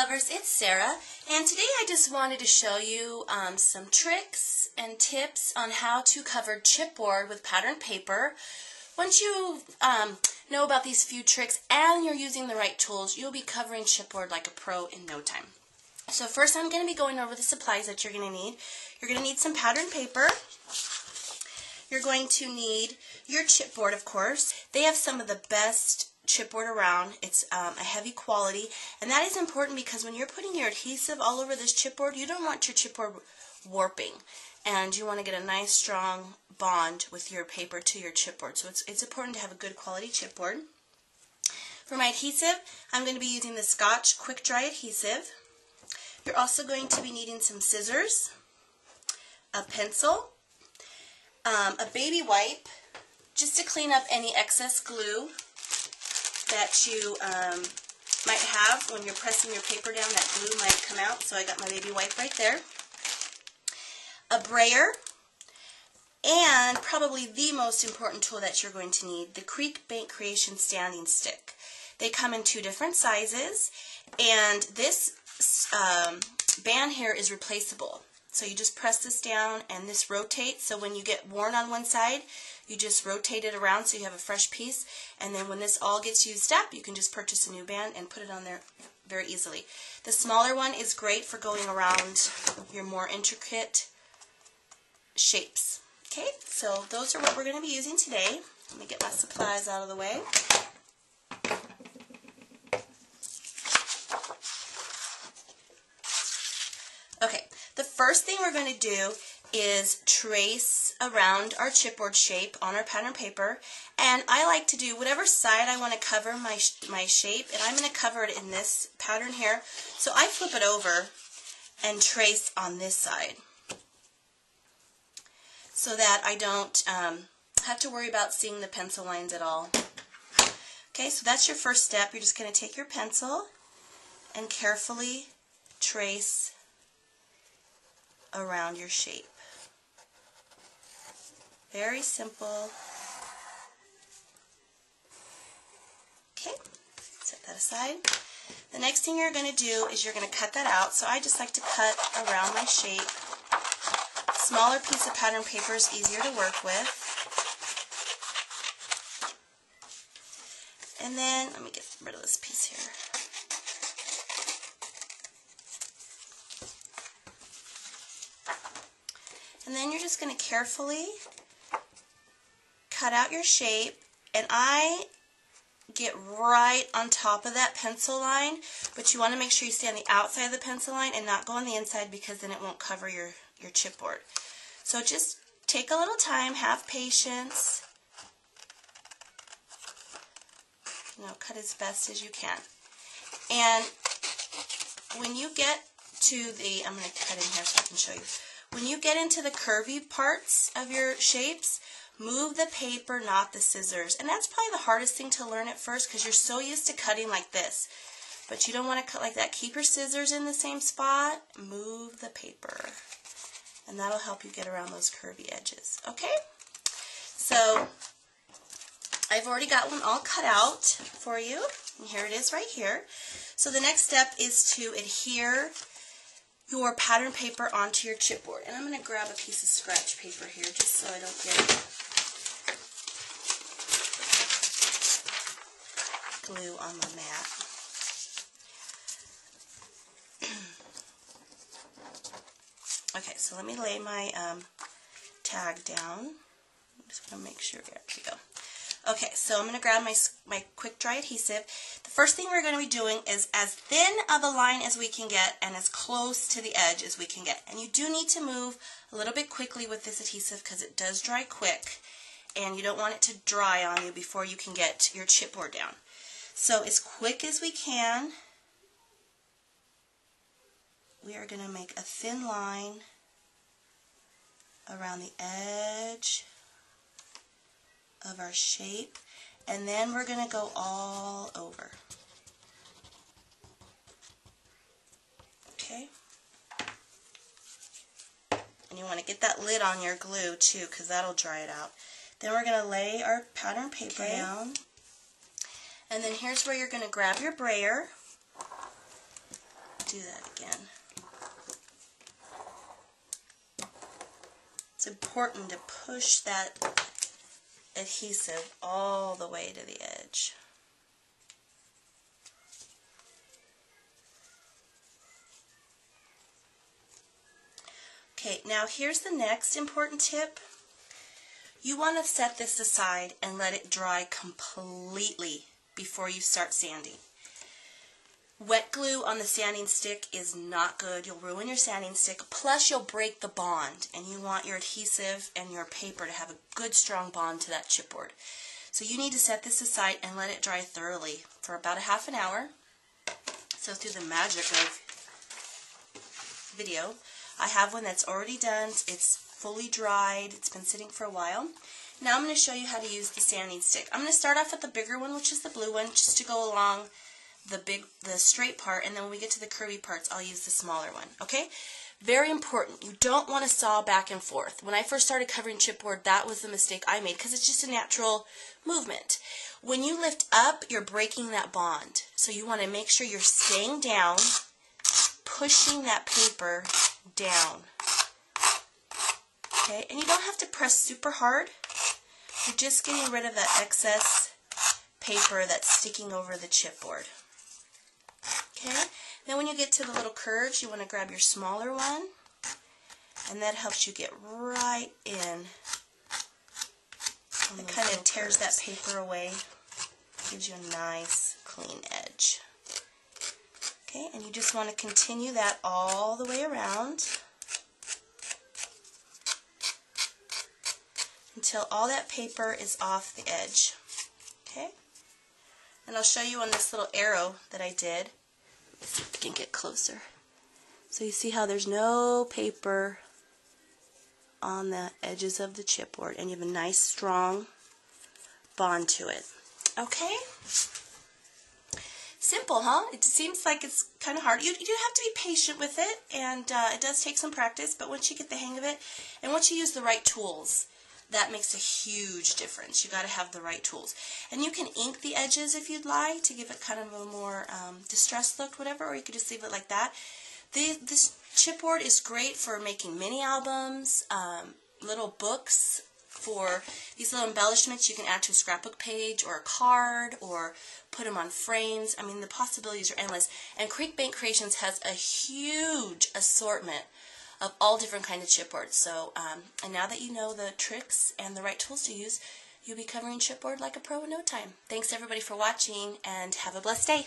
lovers, it's Sarah, and today I just wanted to show you some tricks and tips on how to cover chipboard with patterned paper. Once you know about these few tricks and you're using the right tools, you'll be covering chipboard like a pro in no time. So first I'm going to be going over the supplies that you're going to need. You're going to need some patterned paper. You're going to need your chipboard, of course. They have some of the best chipboard around. It's a heavy quality, and that is important because when you're putting your adhesive all over this chipboard, you don't want your chipboard warping, and you want to get a nice strong bond with your paper to your chipboard. So it's important to have a good quality chipboard. For my adhesive, I'm going to be using the Scotch Quick Dry adhesive. You're also going to be needing some scissors, a pencil, a baby wipe, just to clean up any excess glue that you might have when you're pressing your paper down. That glue might come out, so I got my baby wipe right there. A brayer, and probably the most important tool that you're going to need, the Creek Bank Creation Standing Stick. They come in two different sizes, and this band here is replaceable. So you just press this down and this rotates, so when you get worn on one side, you just rotate it around so you have a fresh piece, and then when this all gets used up, you can just purchase a new band and put it on there very easily. The smaller one is great for going around your more intricate shapes. Okay, so those are what we're going to be using today. Let me get my supplies out of the way. Okay, the first thing we're going to do is trace around our chipboard shape on our pattern paper, and I like to do whatever side I want to cover my shape, and I'm going to cover it in this pattern here. So I flip it over and trace on this side so that I don't have to worry about seeing the pencil lines at all. Okay, so that's your first step. You're just going to take your pencil and carefully trace around your shape. Very simple. Okay, set that aside. The next thing you're going to do is you're going to cut that out. So I just like to cut around my shape. Smaller piece of pattern paper is easier to work with. And then, let me get rid of this piece here. And then you're just going to carefully cut out your shape, and I get right on top of that pencil line, but you want to make sure you stay on the outside of the pencil line and not go on the inside, because then it won't cover your chipboard. So just take a little time, have patience, cut as best as you can. And when you get to the, I'm going to cut in here so I can show you. When you get into the curvy parts of your shapes, move the paper, not the scissors. And that's probably the hardest thing to learn at first, because you're so used to cutting like this. But you don't want to cut like that. Keep your scissors in the same spot. Move the paper. And that'll help you get around those curvy edges. Okay? So I've already got one all cut out for you. And here it is right here. So the next step is to adhere your pattern paper onto your chipboard. And I'm going to grab a piece of scratch paper here just so I don't get glue on my mat. Okay, so let me lay my tag down. I just want to make sure. There we go. Okay, so I'm going to grab my quick dry adhesive. The first thing we're going to be doing is as thin of a line as we can get and as close to the edge as we can get. And you do need to move a little bit quickly with this adhesive because it does dry quick, and you don't want it to dry on you before you can get your chipboard down. So as quick as we can, we are going to make a thin line around the edge of our shape, and then we're going to go all over. Okay? And you want to get that lid on your glue too, because that'll dry it out. Then we're going to lay our pattern paper down, and then here's where you're going to grab your brayer do that again. It's important to push that adhesive all the way to the edge. Okay, now here's the next important tip. You want to set this aside and let it dry completely before you start sanding. Wet glue on the sanding stick is not good. You'll ruin your sanding stick, plus you'll break the bond, and you want your adhesive and your paper to have a good strong bond to that chipboard. So you need to set this aside and let it dry thoroughly for about a half an hour. So through the magic of video, I have one that's already done. It's fully dried. It's been sitting for a while. Now I'm going to show you how to use the sanding stick. I'm going to start off with the bigger one, which is the blue one, just to go along the straight part, and then when we get to the curvy parts, I'll use the smaller one. Okay? Very important. You don't want to saw back and forth. When I first started covering chipboard, that was the mistake I made because it's just a natural movement. When you lift up, you're breaking that bond. So you want to make sure you're staying down, pushing that paper down. Okay? And you don't have to press super hard. You're just getting rid of that excess paper that's sticking over the chipboard. Okay, then when you get to the little curves, you want to grab your smaller one, and that helps you get right in. It kind of tears that paper away, gives you a nice clean edge. Okay, and you just want to continue that all the way around until all that paper is off the edge. Okay, and I'll show you on this little arrow that I did. Let's see if we can get closer. So you see how there's no paper on the edges of the chipboard, and you have a nice strong bond to it. Okay? Simple, huh? It seems like it's kind of hard. You do have to be patient with it, and it does take some practice, but once you get the hang of it, and once you use the right tools, that makes a huge difference. You got to have the right tools. And you can ink the edges if you'd like to give it kind of a more distressed look, whatever, or you could just leave it like that. This chipboard is great for making mini albums, little books, for these little embellishments you can add to a scrapbook page or a card, or put them on frames. I mean, the possibilities are endless. And Creek Bank Creations has a huge assortment of all different kinds of chipboards. So, and now that you know the tricks and the right tools to use, you'll be covering chipboard like a pro in no time. Thanks everybody for watching, and have a blessed day.